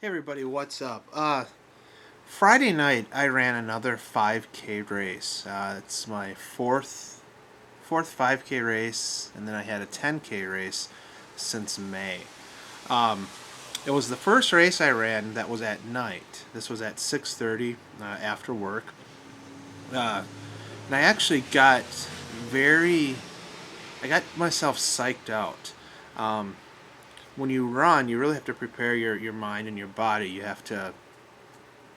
Hey everybody, what's up? Friday night I ran another 5K race. It's my fourth 5K race, and then I had a 10K race since May. Um, it was the first race I ran that was at night. This was at 6:30 after work, and I actually very, I got myself psyched out. Um, when you run, you really have to prepare your mind and your body. You have to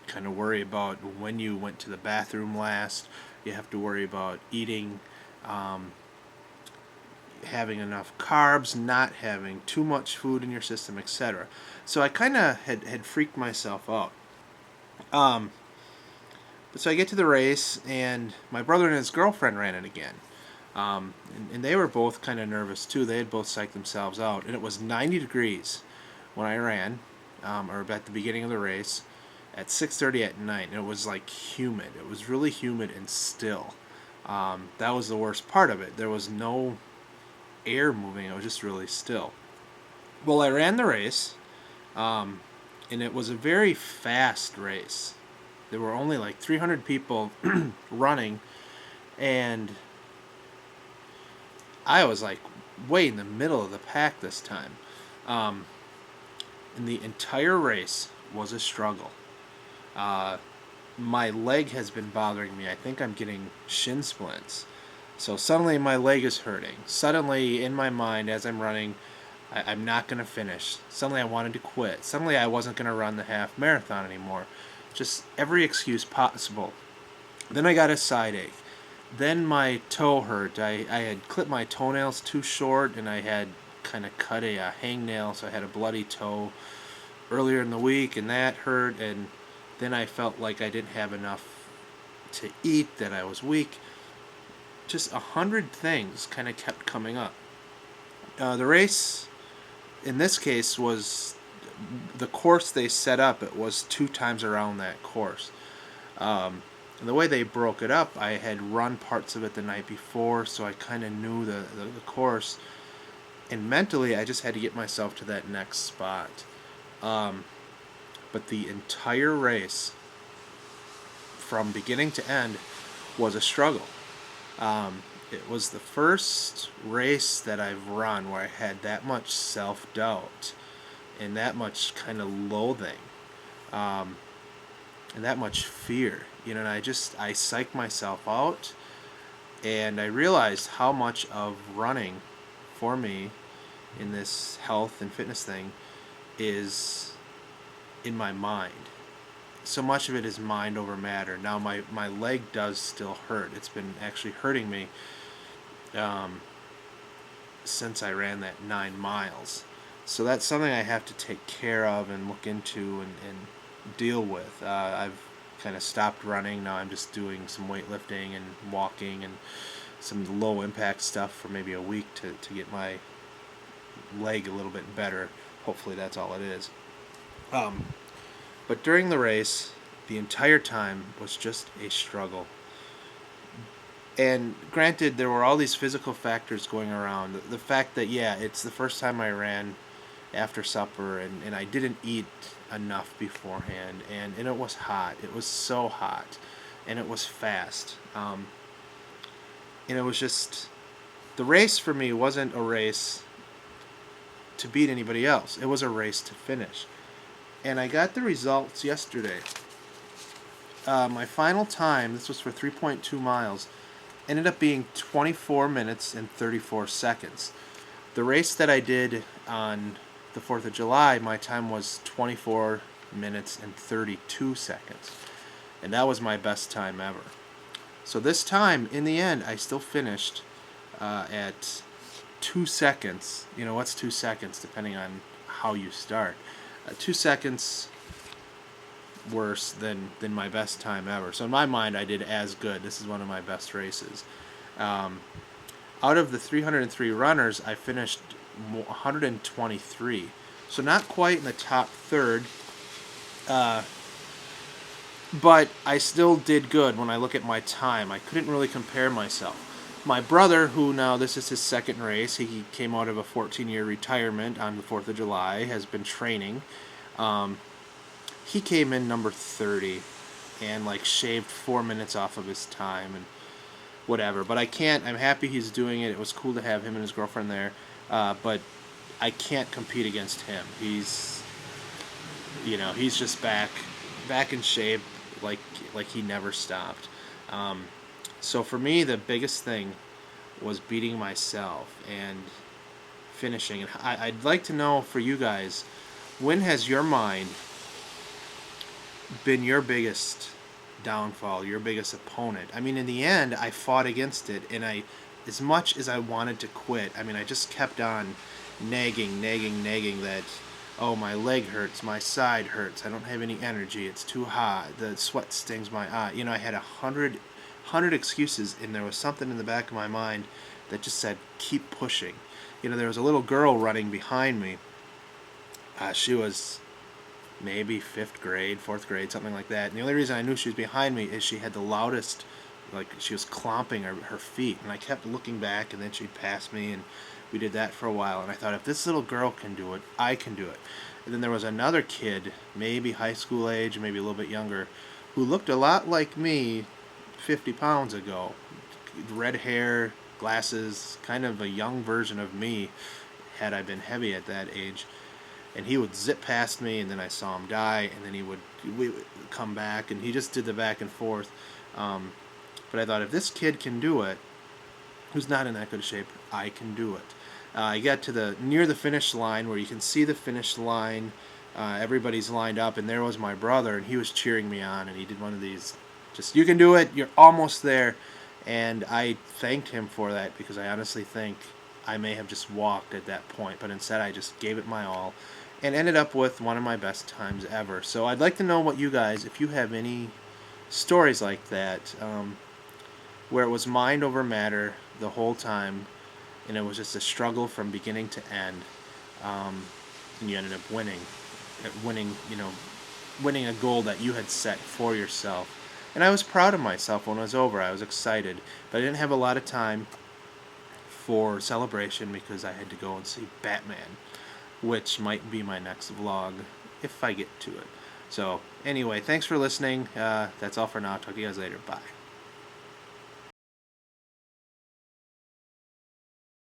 kind of worry about when you went to the bathroom last. You have to worry about eating, um, having enough carbs, not having too much food in your system, etc. So I kind of had freaked myself out. Um, but so I get to the race, and my brother and his girlfriend ran it again. And they were both kind of nervous too. They had both psyched themselves out. And it was 90 degrees when I ran, or at the beginning of the race, at 6:30 at night, and it was like humid. It was really humid and still. That was the worst part of it. There was no air moving. It was just really still. Well, I ran the race, um, and it was a very fast race. There were only like 300 people running, and I was like way in the middle of the pack this time. Um, and the entire race was a struggle. Uh, my leg has been bothering me. I think I'm getting shin splints. So suddenly my leg is hurting. Suddenly in my mind as I'm running, I'm not going to finish. Suddenly I wanted to quit. Suddenly I wasn't going to run the half marathon anymore. Just every excuse possible. Then I got a side ache. Then my toe hurt. I had clipped my toenails too short, and I had kind of cut a hangnail, so I had a bloody toe earlier in the week, and that hurt. And then I felt like I didn't have enough to eat, that I was weak. Just 100 things kind of kept coming up. The race, in this case, was the course they set up. It was 2 times around that course. And the way they broke it up, I had run parts of it the night before, so I kind of knew the course. And mentally, I just had to get myself to that next spot. Um, but the entire race, from beginning to end, was a struggle. It was the first race that I've run where I had that much self-doubt and that much kind of loathing, um, and that much fear. And I psyched myself out, and I realized how much of running for me in this health and fitness thing is in my mind. So much of it is mind over matter. Now my leg does still hurt. It's been actually hurting me um, since I ran that 9 miles. So that's something I have to take care of and look into and deal with. I've kind of stopped running. Now I'm just doing some weightlifting and walking and some low impact stuff for maybe a week to get my leg a little bit better. Hopefully that's all it is. Um, but during the race, the entire time was just a struggle. And granted, there were all these physical factors going around. The fact that, yeah, it's the first time I ran after supper, and I didn't eat enough beforehand, and it was hot. It was so hot, and it was fast. And it was just, the race for me wasn't a race to beat anybody else. It was a race to finish. And I got the results yesterday. My final time, this was for 3.2 miles, ended up being 24 minutes and 34 seconds. The race that I did on the 4th of July, my time was 24 minutes and 32 seconds. And that was my best time ever. So this time, in the end, I still finished at 2 seconds. What's 2 seconds, depending on how you start. 2 seconds worse than my best time ever. So in my mind, I did as good. This is one of my best races. Out of the 303 runners, I finished 123. So not quite in the top third, but I still did good when I look at my time. I couldn't really compare myself. My brother, who now this is his second race, he came out of a 14-year retirement on the 4th of July, has been training. he came in number 30 and like shaved 4 minutes off of his time and whatever. But I can't. I'm happy he's doing it. It was cool to have him and his girlfriend there. But I can't compete against him. He's just back in shape, like he never stopped. So for me, the biggest thing was beating myself and finishing. And I'd like to know for you guys, when has your mind been your biggest downfall, your biggest opponent? I mean, in the end, I fought against it, and as much as I wanted to quit, I mean, I just kept on nagging that, oh, my leg hurts, my side hurts, I don't have any energy, it's too hot, the sweat stings my eye. I had 100 excuses, and there was something in the back of my mind that just said, keep pushing. There was a little girl running behind me. She was maybe 5th grade, 4th grade, something like that. And the only reason I knew she was behind me is she had the loudest, like she was clomping her feet. And I kept looking back, and then she'd pass me, and we did that for a while. And I thought, if this little girl can do it, I can do it. And then there was another kid, maybe high school age, maybe a little bit younger, who looked a lot like me 50 pounds ago. Red hair, glasses, kind of a young version of me had I been heavy at that age. And he would zip past me, and then I saw him die, and then we would come back, and he just did the back and forth. But I thought, if this kid can do it, who's not in that good shape, I can do it. I got to near the finish line, where you can see the finish line. Everybody's lined up, and there was my brother, and he was cheering me on, and he did one of these, just, you can do it, you're almost there. And I thanked him for that, because I honestly think I may have just walked at that point, but instead I just gave it my all and ended up with one of my best times ever. So I'd like to know what you guys, if you have any stories like that, where it was mind over matter the whole time, and it was just a struggle from beginning to end, and you ended up winning a goal that you had set for yourself. And I was proud of myself when it was over. I was excited, but I didn't have a lot of time for celebration because I had to go and see Batman, which might be my next vlog if I get to it. So anyway, thanks for listening. That's all for now. Talk to you guys later. Bye.